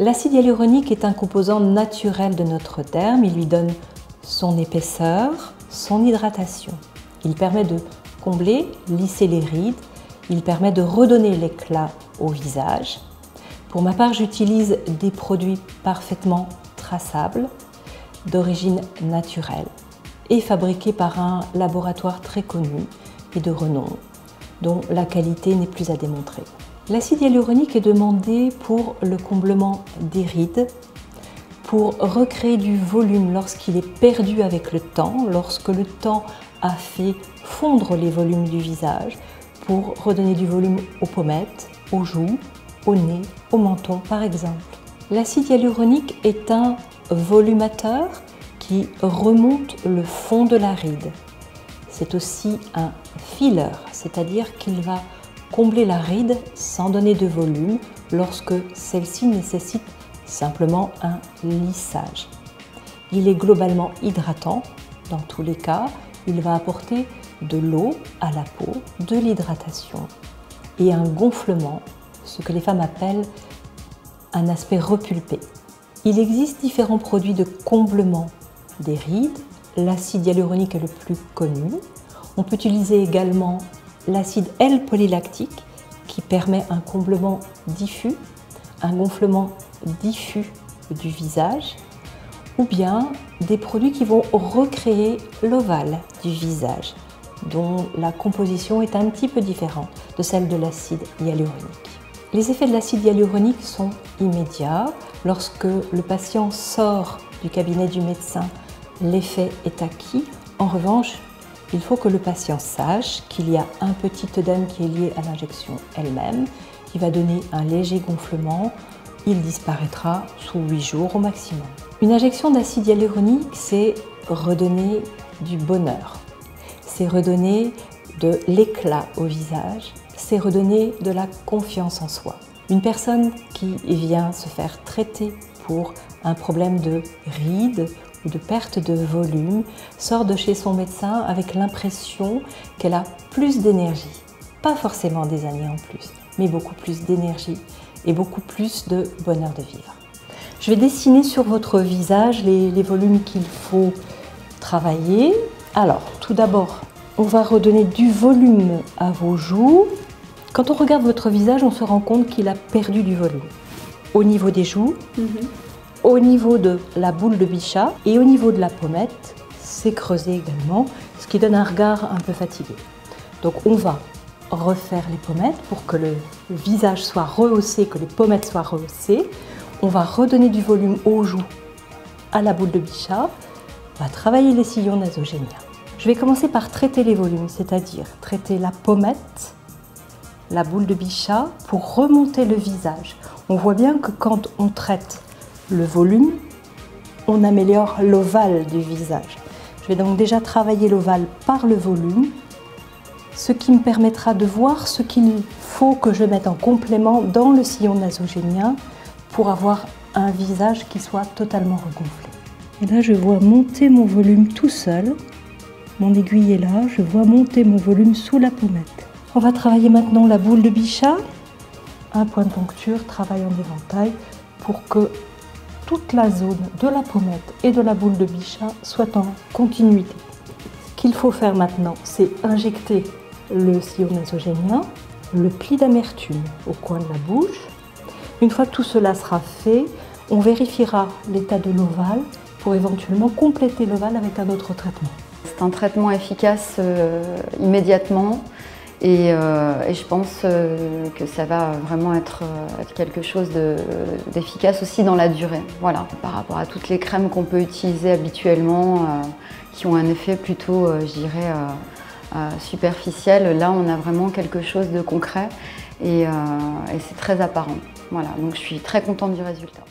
L'acide hyaluronique est un composant naturel de notre derme. Il lui donne son épaisseur, son hydratation. Il permet de combler, lisser les rides. Il permet de redonner l'éclat au visage. Pour ma part, j'utilise des produits parfaitement traçables, d'origine naturelle et fabriqués par un laboratoire très connu et de renom, dont la qualité n'est plus à démontrer. L'acide hyaluronique est demandé pour le comblement des rides, pour recréer du volume lorsqu'il est perdu avec le temps, lorsque le temps a fait fondre les volumes du visage, pour redonner du volume aux pommettes, aux joues, au nez, au menton par exemple. L'acide hyaluronique est un volumateur qui remonte le fond de la ride. C'est aussi un filler, c'est-à-dire qu'il va combler la ride sans donner de volume lorsque celle-ci nécessite simplement un lissage. Il est globalement hydratant dans tous les cas. Il va apporter de l'eau à la peau, de l'hydratation et un gonflement, ce que les femmes appellent un aspect repulpé. Il existe différents produits de comblement des rides. L'acide hyaluronique est le plus connu. On peut utiliser également l'acide L-polylactique qui permet un comblement diffus, un gonflement diffus du visage, ou bien des produits qui vont recréer l'ovale du visage, dont la composition est un petit peu différente de celle de l'acide hyaluronique. Les effets de l'acide hyaluronique sont immédiats. Lorsque le patient sort du cabinet du médecin, l'effet est acquis. En revanche, il faut que le patient sache qu'il y a un petit œdème qui est lié à l'injection elle-même, qui va donner un léger gonflement. Il disparaîtra sous 8 jours au maximum. Une injection d'acide hyaluronique, c'est redonner du bonheur, c'est redonner de l'éclat au visage, c'est redonner de la confiance en soi. Une personne qui vient se faire traiter pour un problème de rides ou de perte de volume sort de chez son médecin avec l'impression qu'elle a plus d'énergie. Pas forcément des années en plus, mais beaucoup plus d'énergie et beaucoup plus de bonheur de vivre. Je vais dessiner sur votre visage les volumes qu'il faut travailler. Alors, tout d'abord, on va redonner du volume à vos joues. Quand on regarde votre visage, on se rend compte qu'il a perdu du volume. Au niveau des joues, au niveau de la boule de Bichat et au niveau de la pommette, c'est creusé également, ce qui donne un regard un peu fatigué. Donc on va refaire les pommettes pour que le visage soit rehaussé, que les pommettes soient rehaussées. On va redonner du volume aux joues, à la boule de Bichat. On va travailler les sillons nasogéniens. Je vais commencer par traiter les volumes, c'est-à-dire traiter la pommette, la boule de Bichat pour remonter le visage. On voit bien que quand on traite le volume, on améliore l'ovale du visage. Je vais donc déjà travailler l'ovale par le volume, ce qui me permettra de voir ce qu'il faut que je mette en complément dans le sillon nasogénien pour avoir un visage qui soit totalement regonflé. Et là, je vois monter mon volume tout seul. Mon aiguille est là, je vois monter mon volume sous la pommette. On va travailler maintenant la boule de Bichat. Un point de poncture, travail en éventail, pour que toute la zone de la pommette et de la boule de Bichat soit en continuité. Ce qu'il faut faire maintenant, c'est injecter le sillon nasogénien, le pli d'amertume au coin de la bouche. Une fois que tout cela sera fait, on vérifiera l'état de l'ovale pour éventuellement compléter l'ovale avec un autre traitement. C'est un traitement efficace immédiatement et je pense que ça va vraiment être quelque chose d'efficace aussi dans la durée. Voilà. Par rapport à toutes les crèmes qu'on peut utiliser habituellement qui ont un effet plutôt, je dirais, superficiel, là on a vraiment quelque chose de concret et c'est très apparent. Voilà. Donc je suis très contente du résultat.